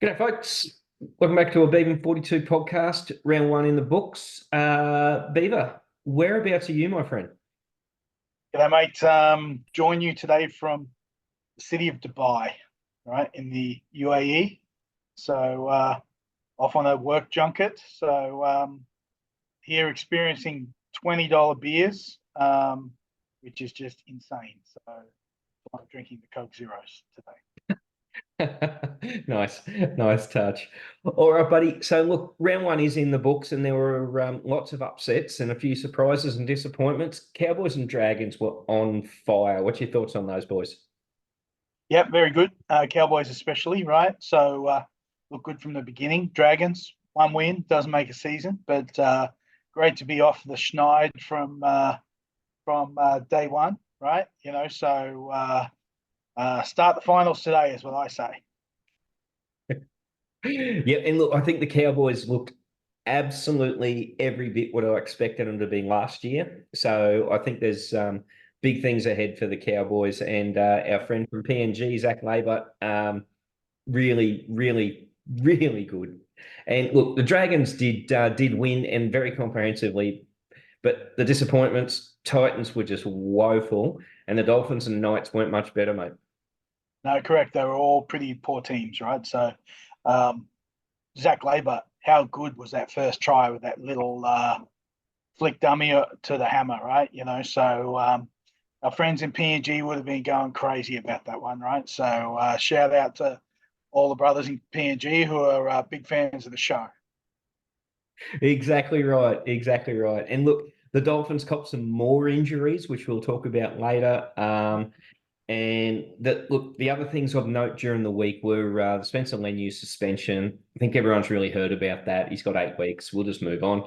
G'day, folks. Welcome back to a Beaver 42 podcast, round one in the books. Beaver, whereabouts are you, my friend? G'day, mate. Join you today from the city of Dubai, right, in the UAE. So, off on a work junket. So, here experiencing $20 beers, which is just insane. So, I'm drinking the Coke Zeros today. Nice, nice touch. All right, buddy. So, look, round one is in the books, and there were lots of upsets and a few surprises and disappointments. Cowboys and Dragons were on fire. What's your thoughts on those boys? Yep, very good. Cowboys especially, right? So, look good from the beginning. Dragons, one win doesn't make a season, but great to be off the schneid from day one, right? Start the finals today is what I say. Yeah, and look, I think the Cowboys looked absolutely every bit what I expected them to be last year. So I think there's big things ahead for the Cowboys and our friend from PNG, Zach Labour, really, really, really good. And look, the Dragons did win and very comprehensively, but the disappointments, Titans were just woeful, and the Dolphins and Knights weren't much better, mate. No, correct. They were all pretty poor teams, right? So, um, Zach Labour, how good was that first try with that little flick dummy to the hammer, right? Our friends in PNG would have been going crazy about that one, right? So, shout out to all the brothers in PNG who are big fans of the show. Exactly right. Exactly right. And look, the Dolphins copped some more injuries, which we'll talk about later. And that look, the other things of note during the week were the Spencer Leniu suspension. I think everyone's really heard about that. He's got 8 weeks. We'll just move on.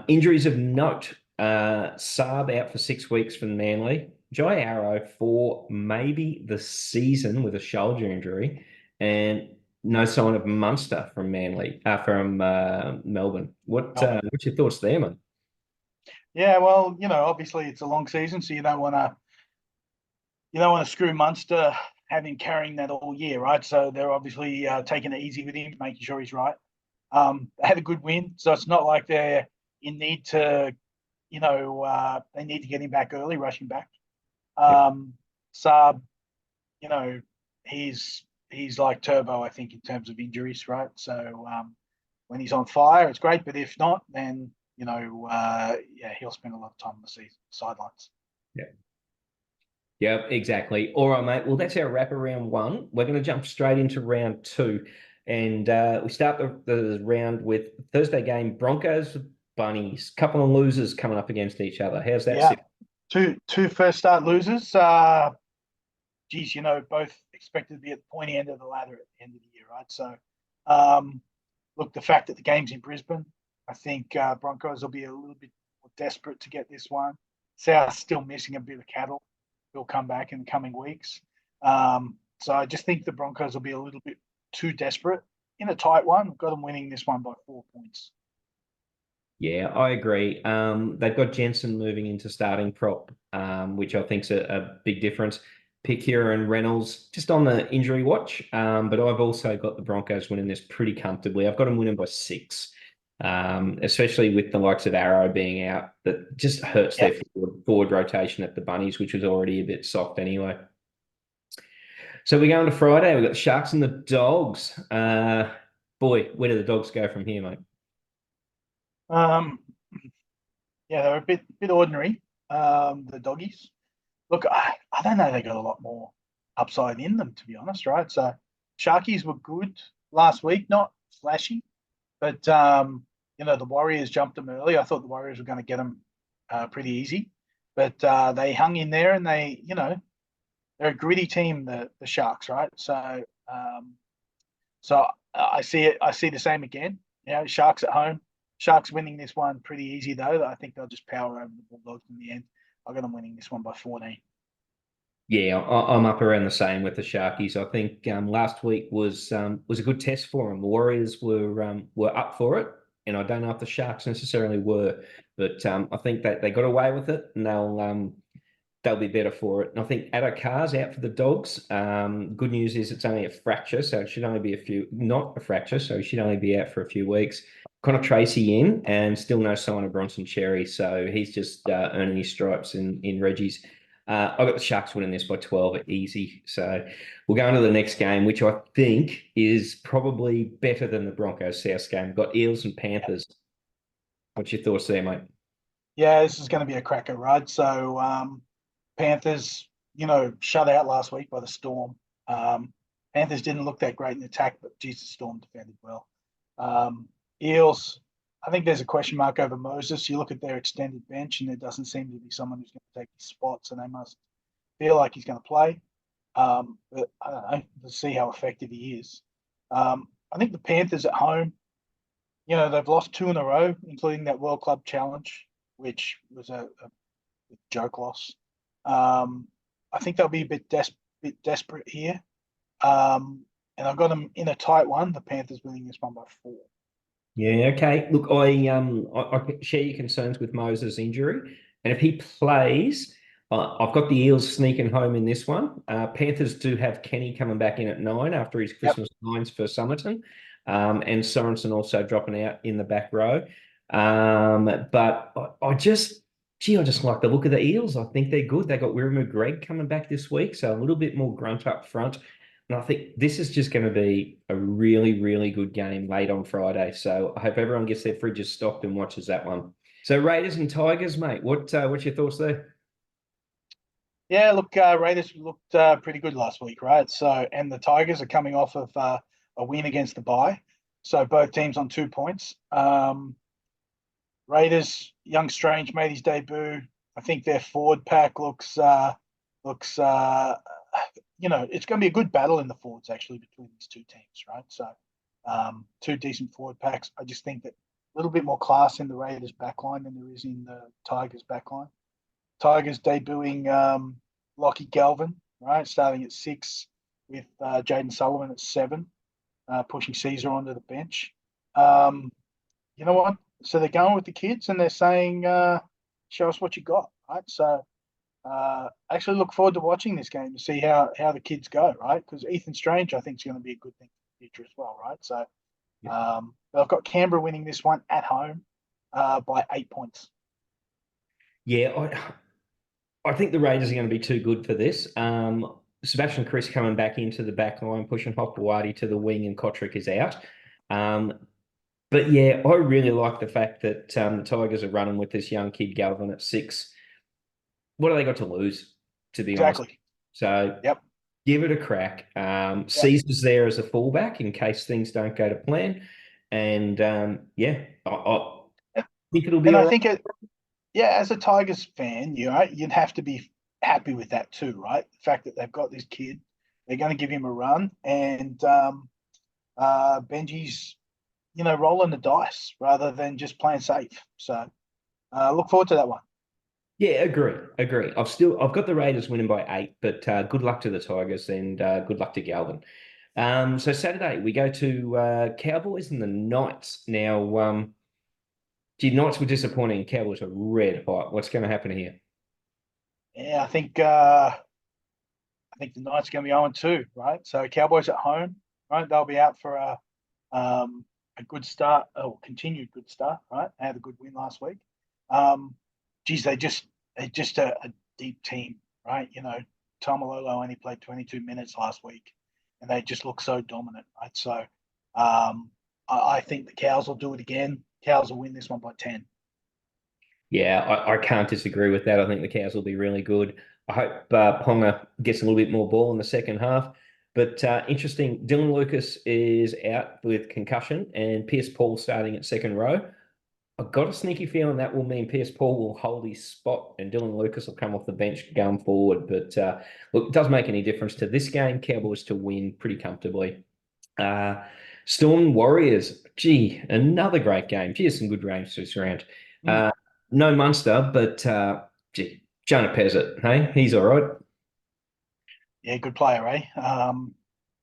Injuries of note. Saab out for 6 weeks from Manly. Jai Arrow for maybe the season with a shoulder injury. And no sign of Munster from Melbourne. What's your thoughts there, man? Yeah, well, obviously it's a long season, so you don't want to screw Munster having carrying that all year, right? So they're obviously taking it easy with him, making sure he's right. They had a good win, so it's not like they're in need to, they need to get him back early, rushing back. Yep. Saab, you know, he's like Turbo, I think, in terms of injuries, right? So when he's on fire, it's great, but if not, then yeah, he'll spend a lot of time on the season sidelines. Yeah. Yeah, exactly. All right, mate. Well, that's our wrap around one. We're going to jump straight into round two. And we start the round with Thursday game Broncos, Bunnies, couple of losers coming up against each other. How's that Yeah, sit? two first start losers. Geez, both expected to be at the pointy end of the ladder at the end of the year, right? So, um, look, the fact that the game's in Brisbane, I think Broncos will be a little bit more desperate to get this one. South's still missing a bit of cattle. He'll come back in the coming weeks. So I just think the Broncos will be a little bit too desperate in a tight one. I've got them winning this one by 4 points. Yeah, I agree. They've got Jensen moving into starting prop, which I think's a big difference. Pickyer and Reynolds just on the injury watch, but I've also got the Broncos winning this pretty comfortably. I've got them winning by 6, especially with the likes of Arrow being out. That just hurts Yeah. their forward rotation at the Bunnies, which was already a bit soft anyway. So we're going to Friday. We've got the Sharks and the Dogs. Boy, where do the Dogs go from here, mate? Um, yeah, they're a bit ordinary. The doggies. Look, I don't know. They got a lot more upside in them, to be honest, right? So Sharkies were good last week, not flashy, but the Warriors jumped them early. I thought the Warriors were going to get them pretty easy, but they hung in there, and they're a gritty team, the Sharks, right? So I see it. I see the same again. Sharks at home. Sharks winning this one pretty easy though. I think they'll just power over the Bulldogs in the end. I got them winning this one by 14. Yeah, I'm up around the same with the Sharkies. I think last week was a good test for them. The Warriors were up for it, and I don't know if the Sharks necessarily were, but I think that they got away with it, and they'll be better for it. And I think Addo Carr's out for the Dogs. Good news is it's only a fracture, so it should only be not a fracture, so he should only be out for a few weeks. Connor Tracy in, and still no sign of Bronson Cherry, so he's just earning his stripes in Reggie's. I've got the Sharks winning this by 12, easy. So we'll go on to the next game, which I think is probably better than the Broncos South game. We've got Eels and Panthers. What's your thoughts there, mate? Yeah, this is going to be a cracker, right? So Panthers, shut out last week by the Storm. Panthers didn't look that great in attack, but Jesus, Storm defended well. Eels, I think there's a question mark over Moses. You look at their extended bench, and there doesn't seem to be someone who's going to take his spot, so they must feel like he's going to play. But I don't know. We'll see how effective he is. I think the Panthers at home, they've lost 2 in a row, including that World Club Challenge, which was a joke loss. I think they'll be a bit desperate here. And I've got them in a tight one. The Panthers winning this one by 4. Yeah, okay. Look, I share your concerns with Moses' injury, and if he plays, I've got the Eels sneaking home in this one. Panthers do have Kenny coming back in at 9 after his Yep. Christmas lines for Somerton, and Sorensen also dropping out in the back row. But I just like the look of the Eels. I think they're good. They got Wiramu Greg coming back this week, so a little bit more grunt up front. And I think this is just going to be a really, really good game late on Friday. So I hope everyone gets their fridges stocked and watches that one. So Raiders and Tigers, mate. What's your thoughts there? Yeah, look, Raiders looked pretty good last week, right? So, and the Tigers are coming off of a win against the bye. So both teams on 2 points. Raiders, young Strange made his debut. I think their forward pack looks it's going to be a good battle in the forwards actually between these two teams, right? So, 2 decent forward packs. I just think that a little bit more class in the Raiders backline than there is in the Tigers backline. Tigers debuting Lockie Galvin, right, starting at 6 with Jaden Sullivan at 7, pushing Caesar onto the bench. You know what? So they're going with the kids and they're saying, show us what you got, right? So actually look forward to watching this game to see how the kids go, right? Because Ethan Strange, I think, is going to be a good thing for the future as well, right? So I've got Canberra winning this one at home by 8 points. Yeah, I think the Raiders are going to be too good for this. Sebastian Chris coming back into the back line, pushing Hopewadi to the wing, and Kotrick is out. But yeah, I really like the fact that the Tigers are running with this young kid Galvin at 6. What have they got to lose, to be honest? Exactly. So Yep. give it a crack. Yep. Caesar's there as a fullback in case things don't go to plan. And I think it'll be And all I right. think as a Tigers fan, you'd have to be happy with that too, right? The fact that they've got this kid, they're going to give him a run, and Benji's, rolling the dice rather than just playing safe. So look forward to that one. Yeah, agree. I've got the Raiders winning by 8, but good luck to the Tigers and good luck to Galvin. So Saturday we go to Cowboys and the Knights. Now, Knights were disappointing. Cowboys are red hot. What's going to happen here? Yeah, I think the Knights are going to be 0-2, right? So Cowboys at home, right? They'll be out for a good start, or continued good start, right? They had a good win last week. They're just a deep team, right? Tomalolo only played 22 minutes last week, and they just look so dominant, right? So I think the Cows will do it again. Cows will win this one by 10. Yeah, I can't disagree with that. I think the Cows will be really good. I hope Ponga gets a little bit more ball in the second half. But interesting, Dylan Lucas is out with concussion and Pierce Paul starting at second row. I've got a sneaky feeling that will mean Pierce Paul will hold his spot and Dylan Lucas will come off the bench going forward. But look, it doesn't make any difference to this game. Cowboys to win pretty comfortably. Storm Warriors, gee, another great game. Gee, some good games this round. No Munster, but gee, Jonah Pezzett, hey, he's all right. Yeah, good player, eh?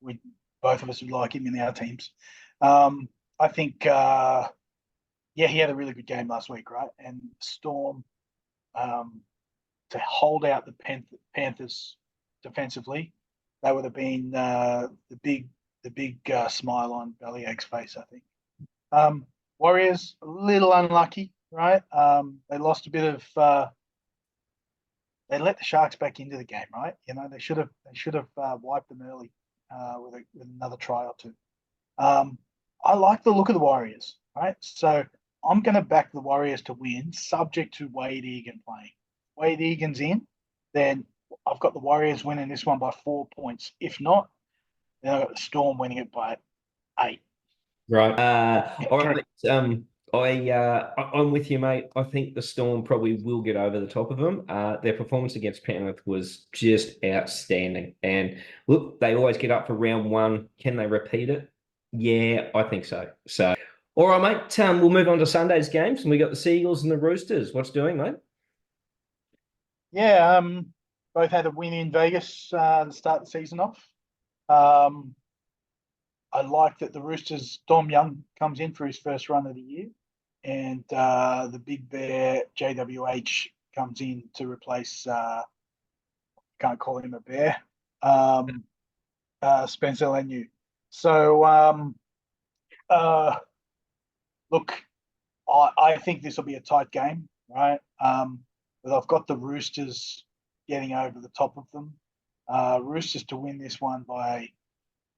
We both of us would like him in our teams. I think, he had a really good game last week, right? And Storm, to hold out the Panthers defensively, that would have been the big smile on Bellyache's face, I think. Warriors a little unlucky, right? They lost a bit of. They let the Sharks back into the game, right? You know, they should have wiped them early with another try or two. I like the look of the Warriors, right? So I'm going to back the Warriors to win, subject to Wade Egan playing. Wade Egan's in, then I've got the Warriors winning this one by 4 points. If not, then I've got the Storm winning it by 8. Right. All right. I'm with you, mate. I think the Storm probably will get over the top of them. Their performance against Penrith was just outstanding. And look, they always get up for round one. Can they repeat it? Yeah, I think so. So, all right, mate. We'll move on to Sunday's games, and we got the Seagulls and the Roosters. What's doing, mate? Yeah, both had a win in Vegas to start the season off. I like that the Roosters, Dom Young comes in for his first run of the year, and the big bear, JWH, comes in to replace, can't call him a bear, Spencer Leniu. So, look, I think this will be a tight game, right? But I've got the Roosters getting over the top of them. Roosters to win this one by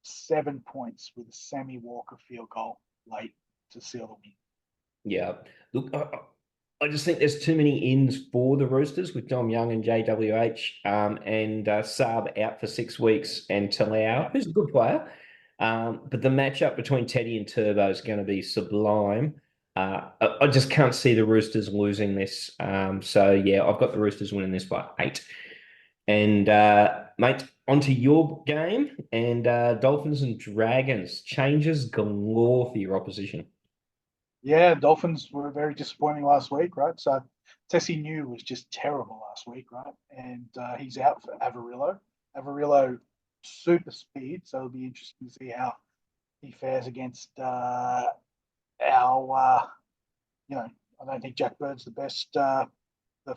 7 points with a Sammy Walker field goal late to seal the win. Yeah. Look, I just think there's too many ins for the Roosters with Dom Young and JWH and Saab out for 6 weeks and Talau, who's a good player. But the matchup between Teddy and Turbo is going to be sublime. I just can't see the Roosters losing this. So, yeah, I've got the Roosters winning this by 8. And, mate, onto your game and Dolphins and Dragons. Changes galore for your opposition. Yeah, Dolphins were very disappointing last week, right? So Tessie New was just terrible last week, right? And he's out for Avarillo. Avarillo, super speed, so it'll be interesting to see how he fares against our, I don't think Jack Bird's the best, the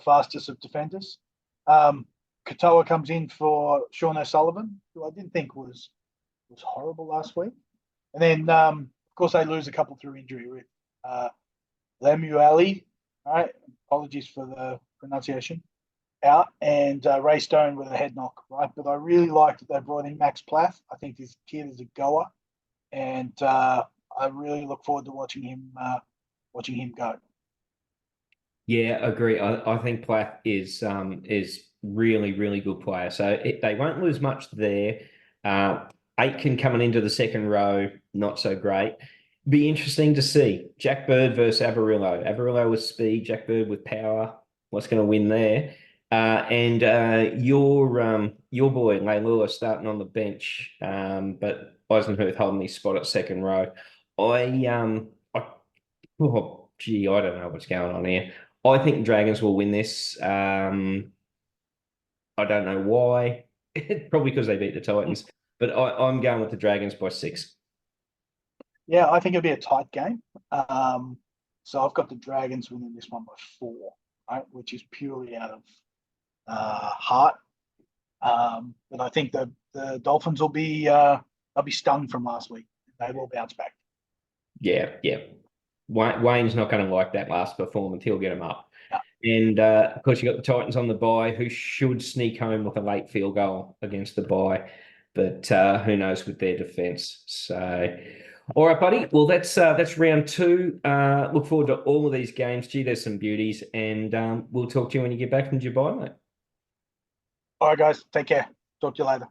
fastest of defenders. Katoa comes in for Sean O'Sullivan, who I didn't think was horrible last week. And then, of course, they lose a couple through injury with Lemueli, right? Apologies for the pronunciation, out, and Ray Stone with a head knock, right? But I really like that they brought in Max Plath. I think this kid is a goer, and I really look forward to watching him go. Yeah, agree. I think Plath is really good player. So they won't lose much there. Aitken coming into the second row, not so great. Be interesting to see Jack Bird versus Avarillo. Avarillo with speed, Jack Bird with power. What's going to win there? And your boy Leilua starting on the bench, but Eisenhuth holding his spot at second row. Oh, gee, I don't know what's going on here. I think Dragons will win this. I don't know why. Probably because they beat the Titans. But I'm going with the Dragons by 6. Yeah, I think it'll be a tight game. So I've got the Dragons winning this one by 4, right, which is purely out of heart. But I think the Dolphins will be they'll be stung from last week. They will bounce back. Yeah. Wayne's not going to like that last performance. He'll get him up. Yeah. And of course, you got the Titans on the bye, who should sneak home with a late field goal against the bye. But who knows with their defense. So, all right, buddy. Well, that's round 2. Look forward to all of these games. Gee, there's some beauties. And we'll talk to you when you get back from Dubai, mate. All right, guys. Take care. Talk to you later.